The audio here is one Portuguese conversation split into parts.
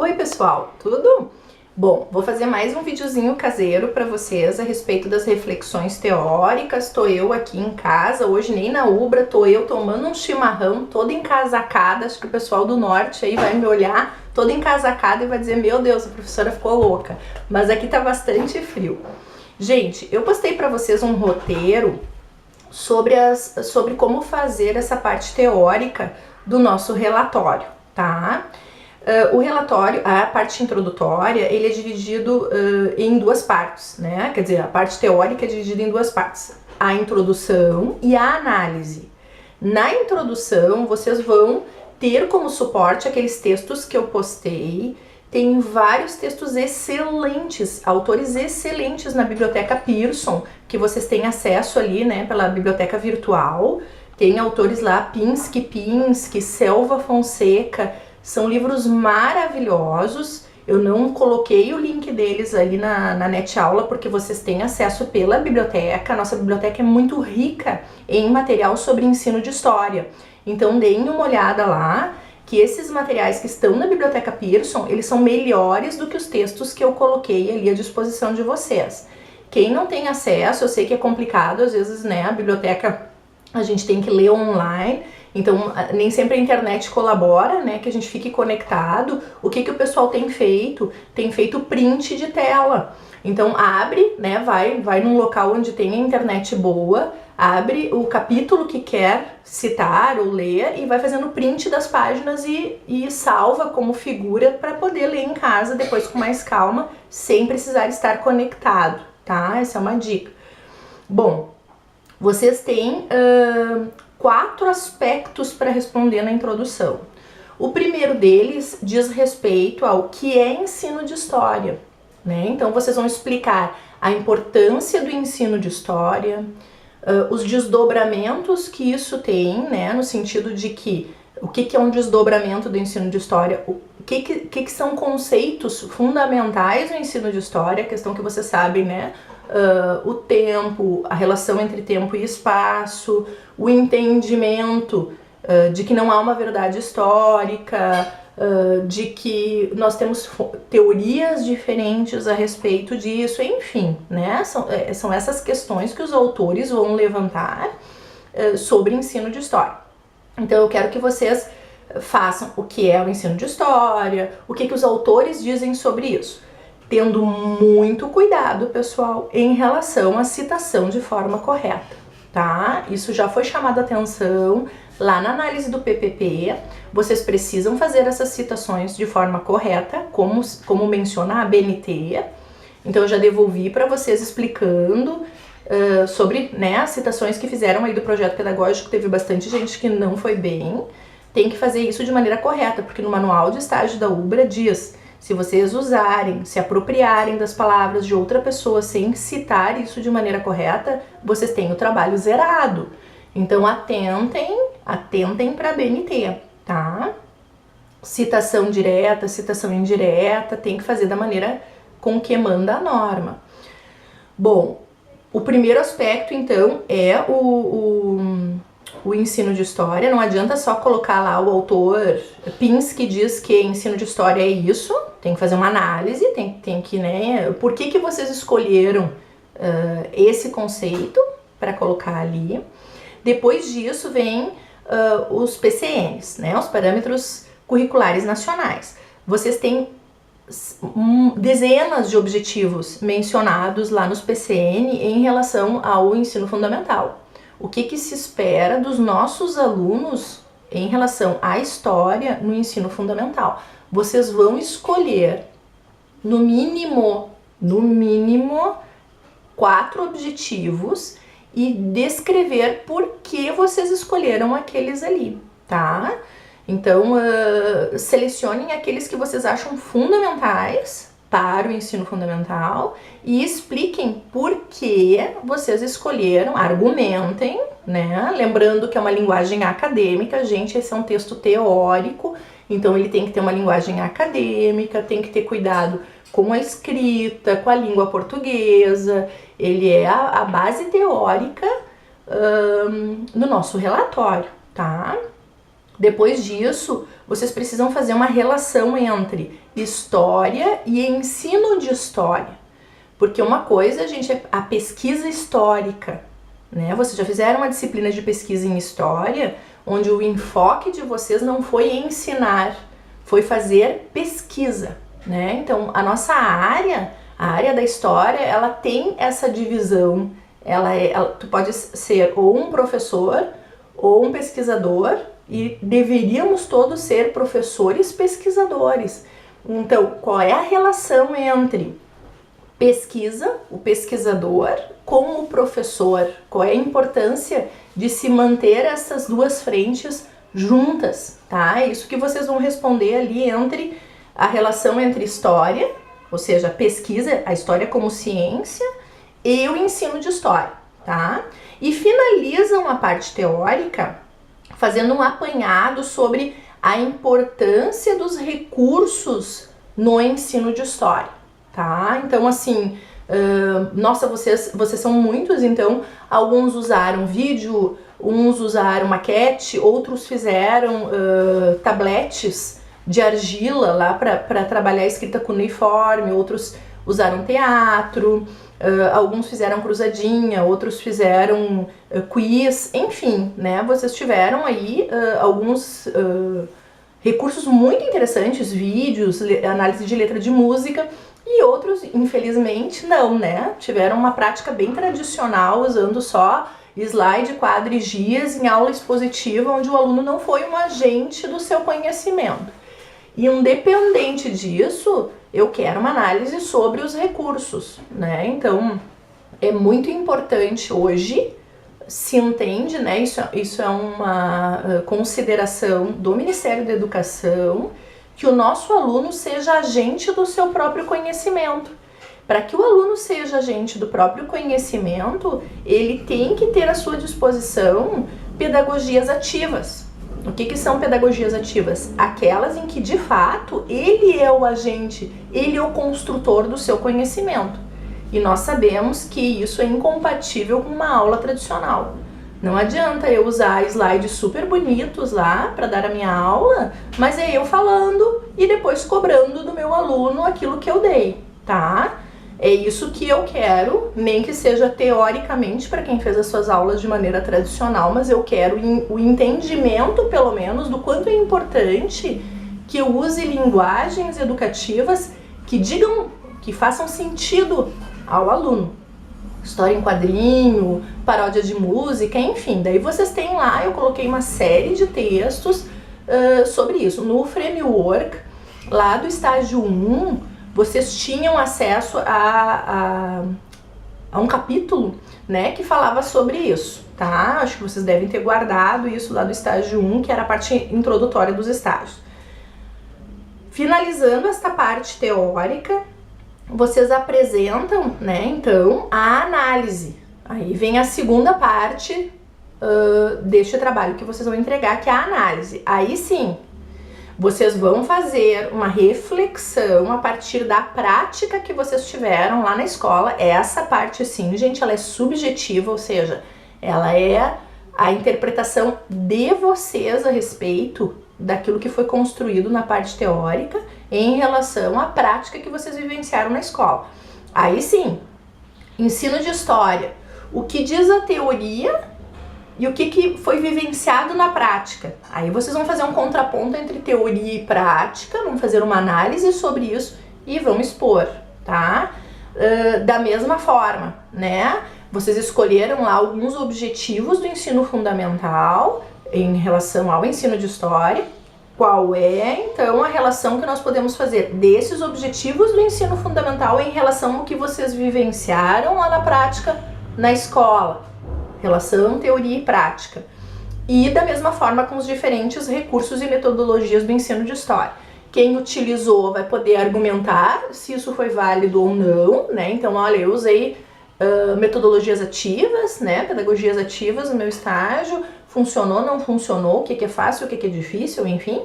Oi pessoal, tudo? Bom, vou fazer mais um videozinho caseiro para vocês a respeito das reflexões teóricas. Tô eu aqui em casa, hoje nem na Ubra, tô eu tomando um chimarrão, toda encasacada. Acho que o pessoal do norte aí vai me olhar toda encasacada e vai dizer, meu Deus, a professora ficou louca. Mas aqui tá bastante frio. Gente, eu postei para vocês um roteiro sobre como fazer essa parte teórica do nosso relatório, tá? O relatório, a parte introdutória, ele é dividido em duas partes, né? Quer dizer, a parte teórica é dividida em duas partes, a introdução e a análise. Na introdução, vocês vão ter como suporte aqueles textos que eu postei. Tem vários textos excelentes, autores excelentes na Biblioteca Pearson, que vocês têm acesso ali, né, pela biblioteca virtual. Tem autores lá, Pinsky, Selva Fonseca. São livros maravilhosos. Eu não coloquei o link deles ali na NetAula porque vocês têm acesso pela biblioteca. A nossa biblioteca é muito rica em material sobre ensino de história. Então deem uma olhada lá, que esses materiais que estão na Biblioteca Pearson, eles são melhores do que os textos que eu coloquei ali à disposição de vocês. Quem não tem acesso, eu sei que é complicado, às vezes, né, a biblioteca a gente tem que ler online, então nem sempre a internet colabora, né, que a gente fique conectado. O que o pessoal tem feito? Tem feito print de tela. Então abre, né, vai num local onde tem a internet boa, abre o capítulo que quer citar ou ler e vai fazendo print das páginas e salva como figura para poder ler em casa depois com mais calma, sem precisar estar conectado, tá? Essa é uma dica. Bom, vocês têm 4 aspectos para responder na introdução. O primeiro deles diz respeito ao que é ensino de história, né? Então vocês vão explicar a importância do ensino de história, os desdobramentos que isso tem, né? No sentido de que o que é um desdobramento do ensino de história, o que são conceitos fundamentais no ensino de história, questão que vocês sabem, né? O tempo, a relação entre tempo e espaço, o entendimento de que não há uma verdade histórica, de que nós temos teorias diferentes a respeito disso, enfim, né? São essas questões que os autores vão levantar sobre ensino de história. Então eu quero que vocês façam o que é o ensino de história, o que os autores dizem sobre isso. Tendo muito cuidado, pessoal, em relação à citação de forma correta, tá? Isso já foi chamado a atenção lá na análise do PPP. Vocês precisam fazer essas citações de forma correta, como menciona a BNT. Então eu já devolvi para vocês explicando sobre, né, as citações que fizeram aí do projeto pedagógico. Teve bastante gente que não foi bem. Tem que fazer isso de maneira correta, porque no manual de estágio da Ubra diz: se vocês usarem, se apropriarem das palavras de outra pessoa sem citar isso de maneira correta, vocês têm o trabalho zerado. Então atentem para a BNT, tá? Citação direta, citação indireta, tem que fazer da maneira com que manda a norma. Bom, o primeiro aspecto, então, é o ensino de história. Não adianta só colocar lá o autor Pinsky diz que ensino de história é isso, tem que fazer uma análise, tem que, né, por que vocês escolheram esse conceito para colocar ali. Depois disso vem os PCNs, né, os Parâmetros Curriculares Nacionais. Vocês têm dezenas de objetivos mencionados lá nos PCN em relação ao ensino fundamental. O que se espera dos nossos alunos em relação à história no ensino fundamental? Vocês vão escolher, no mínimo, 4 objetivos e descrever por que vocês escolheram aqueles ali, tá? Então, selecionem aqueles que vocês acham fundamentais para o ensino fundamental e expliquem por que vocês escolheram, argumentem, né? Lembrando que é uma linguagem acadêmica, gente, esse é um texto teórico, então ele tem que ter uma linguagem acadêmica, tem que ter cuidado com a escrita, com a língua portuguesa, ele é a base teórica no nosso relatório, tá? Depois disso, vocês precisam fazer uma relação entre história e ensino de história. Porque uma coisa, gente, é a pesquisa histórica, né? Vocês já fizeram uma disciplina de pesquisa em história, onde o enfoque de vocês não foi ensinar, foi fazer pesquisa, né? Então, a nossa área, a área da história, ela tem essa divisão. Tu pode ser ou um professor ou um pesquisador, e deveríamos todos ser professores pesquisadores. Então, qual é a relação entre pesquisa, o pesquisador, com o professor? Qual é a importância de se manter essas duas frentes juntas, tá? É isso que vocês vão responder ali entre a relação entre história, ou seja, a pesquisa, a história como ciência, e o ensino de história, tá? E finalizam a parte teórica fazendo um apanhado sobre a importância dos recursos no ensino de história, tá? Então, assim, nossa, vocês são muitos, então alguns usaram vídeo, uns usaram maquete, outros fizeram tabletes de argila lá para trabalhar a escrita cuneiforme, outros usaram teatro, alguns fizeram cruzadinha, outros fizeram quiz, enfim, né? Vocês tiveram aí alguns recursos muito interessantes, vídeos, análise de letra de música, e outros, infelizmente, não, né? Tiveram uma prática bem tradicional, usando só slide, quadro e giz em aula expositiva, onde o aluno não foi um agente do seu conhecimento. E independente disso, eu quero uma análise sobre os recursos, né? Então, é muito importante hoje, se entende, né? Isso é uma consideração do Ministério da Educação, que o nosso aluno seja agente do seu próprio conhecimento. Para que o aluno seja agente do próprio conhecimento, ele tem que ter à sua disposição pedagogias ativas. O que são pedagogias ativas? Aquelas em que, de fato, ele é o agente, ele é o construtor do seu conhecimento. E nós sabemos que isso é incompatível com uma aula tradicional. Não adianta eu usar slides super bonitos lá para dar a minha aula, mas é eu falando e depois cobrando do meu aluno aquilo que eu dei, tá? É isso que eu quero, nem que seja teoricamente para quem fez as suas aulas de maneira tradicional, mas eu quero o entendimento, pelo menos, do quanto é importante que eu use linguagens educativas que digam, que façam sentido ao aluno. História em quadrinho, paródia de música, enfim. Daí vocês têm lá, eu coloquei uma série de textos sobre isso. No framework, lá do estágio 1, vocês tinham acesso a um capítulo, né, que falava sobre isso, tá? Acho que vocês devem ter guardado isso lá do estágio 1, que era a parte introdutória dos estágios. Finalizando esta parte teórica, vocês apresentam, né, então, a análise. Aí vem a segunda parte deste trabalho que vocês vão entregar, que é a análise. Aí sim, vocês vão fazer uma reflexão a partir da prática que vocês tiveram lá na escola. Essa parte, sim, gente, ela é subjetiva, ou seja, ela é a interpretação de vocês a respeito daquilo que foi construído na parte teórica em relação à prática que vocês vivenciaram na escola. Aí sim, ensino de história. O que diz a teoria e o que foi vivenciado na prática. Aí vocês vão fazer um contraponto entre teoria e prática, vão fazer uma análise sobre isso e vão expor, tá? Da mesma forma, né? Vocês escolheram lá alguns objetivos do ensino fundamental em relação ao ensino de história. Qual é, então, a relação que nós podemos fazer desses objetivos do ensino fundamental em relação ao que vocês vivenciaram lá na prática na escola? Relação, teoria e prática. E da mesma forma com os diferentes recursos e metodologias do ensino de história. Quem utilizou vai poder argumentar se isso foi válido ou não, né? Então, olha, eu usei metodologias ativas, né? Pedagogias ativas no meu estágio, funcionou, não funcionou, o que é fácil, o que é difícil, enfim.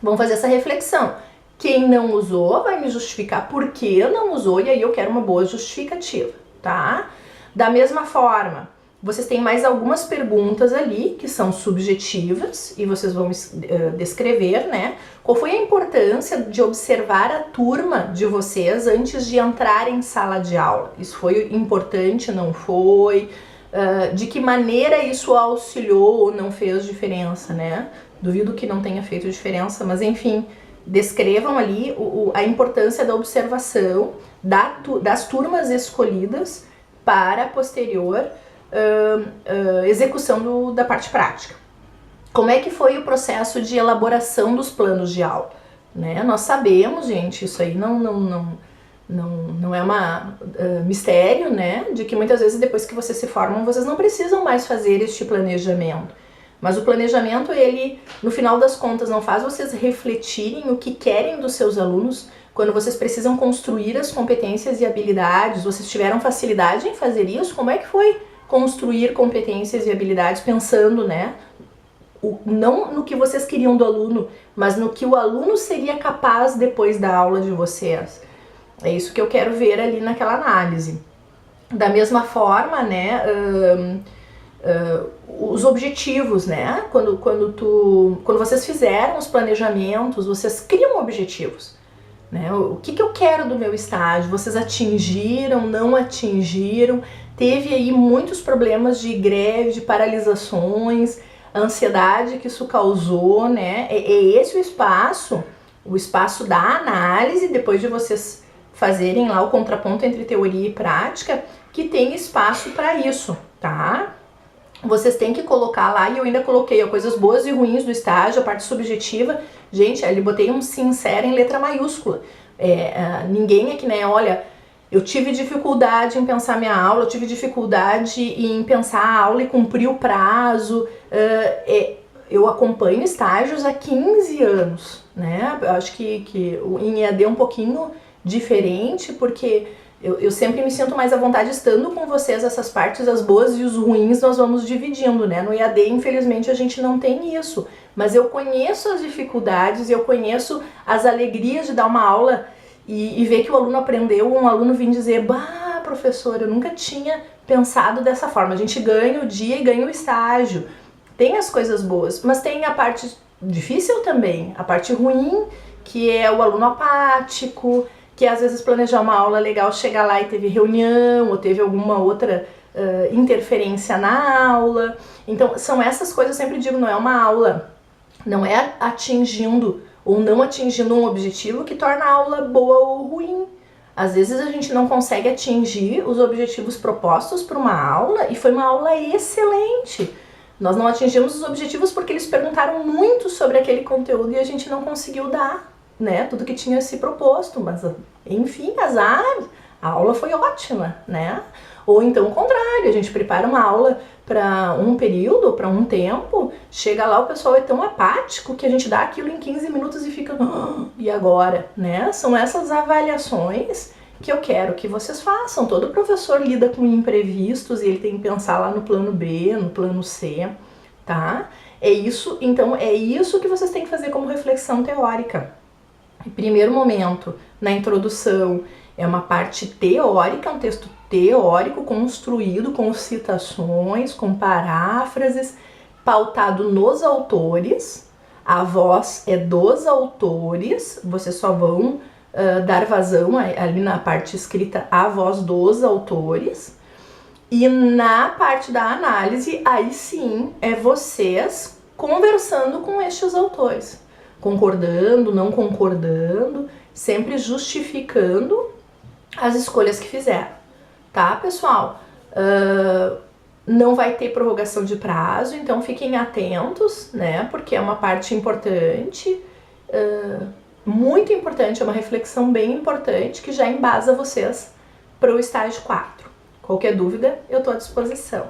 Vamos fazer essa reflexão. Quem não usou vai me justificar por que não usou, e aí eu quero uma boa justificativa, tá? Da mesma forma, Vocês têm mais algumas perguntas ali que são subjetivas e vocês vão descrever, né? Qual foi a importância de observar a turma de vocês antes de entrar em sala de aula? Isso foi importante, não foi? De que maneira isso auxiliou ou não fez diferença, né? Duvido que não tenha feito diferença, mas enfim, descrevam ali a importância da observação das turmas escolhidas para a posterior execução da parte prática. Como é que foi o processo de elaboração dos planos de aula? Né? Nós sabemos, gente, isso aí não é mistério, né? De que muitas vezes depois que vocês se formam, vocês não precisam mais fazer este planejamento. Mas o planejamento, ele, no final das contas, não faz vocês refletirem o que querem dos seus alunos quando vocês precisam construir as competências e habilidades. Vocês tiveram facilidade em fazer isso? Como é que foi construir competências e habilidades pensando, né? Não no que vocês queriam do aluno, mas no que o aluno seria capaz depois da aula de vocês. É isso que eu quero ver ali naquela análise. Da mesma forma, né, os objetivos, né? Quando vocês fizeram os planejamentos, vocês criam objetivos. Né? O que eu quero do meu estágio? Vocês atingiram, não atingiram? Teve aí muitos problemas de greve, de paralisações, a ansiedade que isso causou, né? É esse o espaço da análise, depois de vocês fazerem lá o contraponto entre teoria e prática, que tem espaço para isso, tá? Vocês têm que colocar lá, e eu ainda coloquei coisas boas e ruins do estágio, a parte subjetiva. Gente, ali botei um sincero em letra maiúscula. Ninguém aqui, né, olha, eu tive dificuldade em pensar minha aula, eu tive dificuldade em pensar a aula e cumprir o prazo. Eu acompanho estágios há 15 anos, né? Eu acho que em EAD é um pouquinho diferente, porque eu sempre me sinto mais à vontade estando com vocês, essas partes, as boas e os ruins, nós vamos dividindo, né? No EAD, infelizmente, a gente não tem isso. Mas eu conheço as dificuldades, eu conheço as alegrias de dar uma aula e ver que o aluno aprendeu, um aluno vir dizer, bah, professor, eu nunca tinha pensado dessa forma. A gente ganha o dia e ganha o estágio. Tem as coisas boas, mas tem a parte difícil também, a parte ruim, que é o aluno apático, que às vezes planejar uma aula legal, chegar lá e teve reunião, ou teve alguma outra interferência na aula. Então, são essas coisas, eu sempre digo, não é uma aula, não é atingindo ou não atingindo um objetivo que torna a aula boa ou ruim. Às vezes a gente não consegue atingir os objetivos propostos para uma aula e foi uma aula excelente. Nós não atingimos os objetivos porque eles perguntaram muito sobre aquele conteúdo e a gente não conseguiu dar, né, tudo que tinha se proposto, mas enfim, azar, a aula foi ótima, né? Ou então o contrário, a gente prepara uma aula para um período, para um tempo, chega lá o pessoal é tão apático que a gente dá aquilo em 15 minutos e fica, e agora, né? São essas avaliações que eu quero que vocês façam. Todo professor lida com imprevistos e ele tem que pensar lá no plano B, no plano C, tá? É isso, então é isso que vocês têm que fazer como reflexão teórica. Em primeiro momento, na introdução, é uma parte teórica, um texto teórico construído com citações, com paráfrases, pautado nos autores. A voz é dos autores, vocês só vão dar vazão ali na parte escrita à voz dos autores. E na parte da análise, aí sim, é vocês conversando com estes autores. Concordando, não concordando, sempre justificando as escolhas que fizeram, tá, pessoal? Não vai ter prorrogação de prazo, então fiquem atentos, né, porque é uma parte importante, muito importante, é uma reflexão bem importante que já embasa vocês para o estágio 4. Qualquer dúvida, eu estou à disposição.